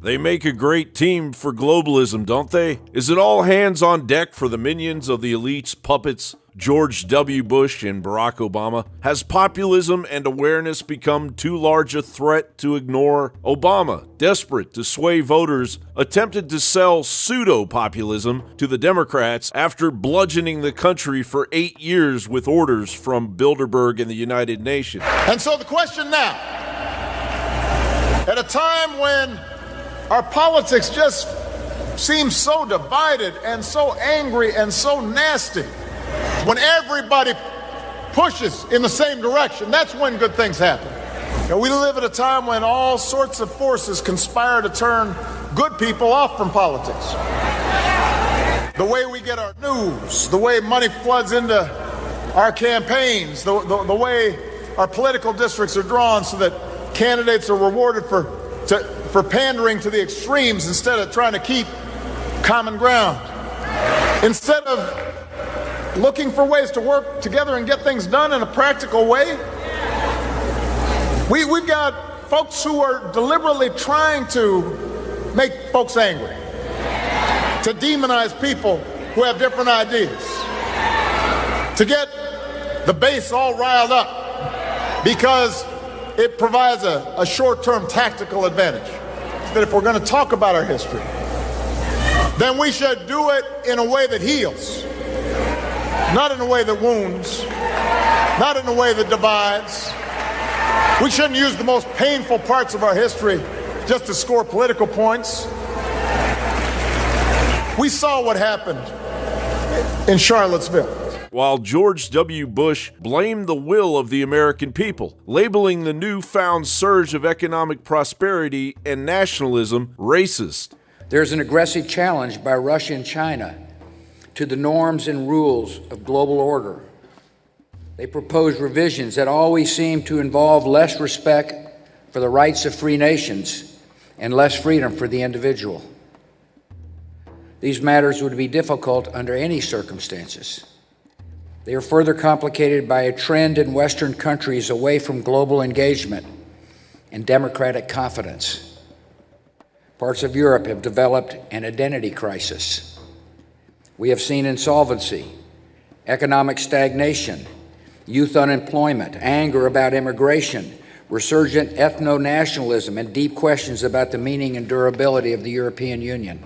They make a great team for globalism, don't they? Is it all hands on deck for the minions of the elite's puppets, George W. Bush and Barack Obama? Has populism and awareness become too large a threat to ignore? Obama, desperate to sway voters, attempted to sell pseudo-populism to the Democrats after bludgeoning the country for 8 years with orders from Bilderberg and the United Nations. And so the question now, at a time when our politics just seem so divided and so angry and so nasty, when everybody pushes in the same direction, that's when good things happen. And we live at a time when all sorts of forces conspire to turn good people off from politics. The way we get our news, the way money floods into our campaigns, the way our political districts are drawn so that candidates are rewarded for pandering to the extremes instead of trying to keep common ground. Instead of looking for ways to work together and get things done in a practical way, we've got folks who are deliberately trying to make folks angry, to demonize people who have different ideas, to get the base all riled up because it provides a short-term tactical advantage. That if we're going to talk about our history, then we should do it in a way that heals, not in a way that wounds, not in a way that divides. We shouldn't use the most painful parts of our history just to score political points. We saw what happened in Charlottesville. While George W. Bush blamed the will of the American people, labeling the newfound surge of economic prosperity and nationalism racist. There's an aggressive challenge by Russia and China to the norms and rules of global order. They propose revisions that always seem to involve less respect for the rights of free nations and less freedom for the individual. These matters would be difficult under any circumstances. They are further complicated by a trend in Western countries away from global engagement and democratic confidence. Parts of Europe have developed an identity crisis. We have seen insolvency, economic stagnation, youth unemployment, anger about immigration, resurgent ethno-nationalism, and deep questions about the meaning and durability of the European Union.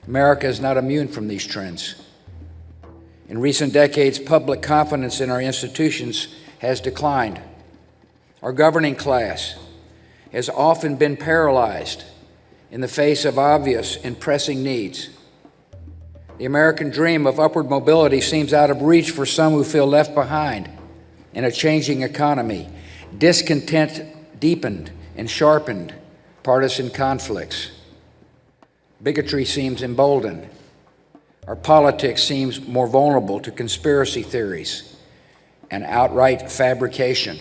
America is not immune from these trends. In recent decades, public confidence in our institutions has declined. Our governing class has often been paralyzed in the face of obvious and pressing needs. The American dream of upward mobility seems out of reach for some who feel left behind in a changing economy. Discontent deepened and sharpened partisan conflicts. Bigotry seems emboldened. Our politics seems more vulnerable to conspiracy theories and outright fabrication.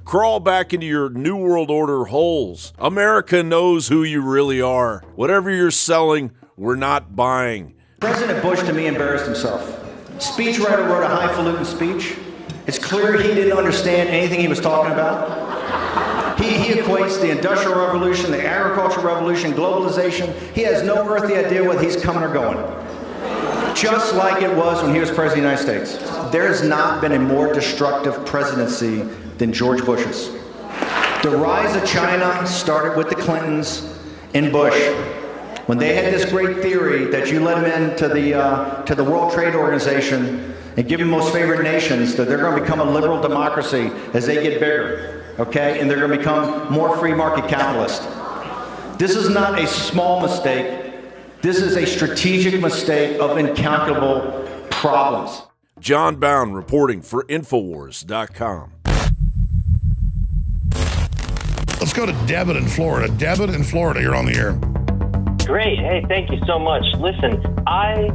Crawl back into your New World Order holes. America knows who you really are. Whatever you're selling, we're not buying. President Bush, to me, embarrassed himself. Speechwriter wrote a highfalutin speech. It's clear he didn't understand anything he was talking about. He equates the Industrial Revolution, the Agricultural Revolution, globalization. He has no earthly idea whether he's coming or going. Just like it was when he was President of the United States. There's not been a more destructive presidency than George Bush's. The rise of China started with the Clintons and Bush. When they had this great theory that you let them into the World Trade Organization and give them most favored nations, that they're going to become a liberal democracy as they get bigger, okay? And they're going to become more free market capitalist. This is not a small mistake. This is a strategic mistake of incalculable problems. John Bound reporting for Infowars.com. Let's go to Debit in Florida. Debit in Florida, you're on the air. Great. Hey, thank you so much. Listen, I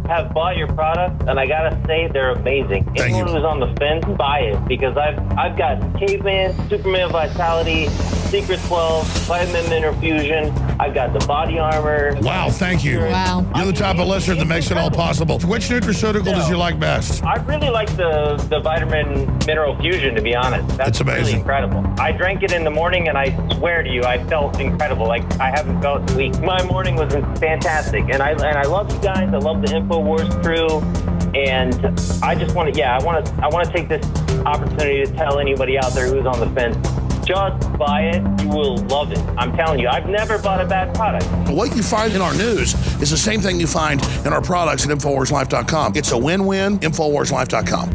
have bought your product, and I gotta say they're amazing. Anyone who's on the fence, buy it, because I've got caveman, Superman vitality, Secret 12, Vitamin Mineral Fusion. I've got the Body Armor. Wow, thank you. Wow. You're the type of listener that makes it all possible. Which nutraceutical does you like best? I really like the Vitamin Mineral Fusion, to be honest. That's It's amazing. really incredible. I drank it in the morning, and I swear to you, I felt incredible. Like I haven't felt in weeks. My morning was fantastic, and I love you guys. I love the InfoWars crew, and I just want to, I want to take this opportunity to tell anybody out there who's on the fence. Just buy it. You will love it. I'm telling you, I've never bought a bad product. What you find in our news is the same thing you find in our products at InfoWarsLife.com. It's a win-win, InfoWarsLife.com.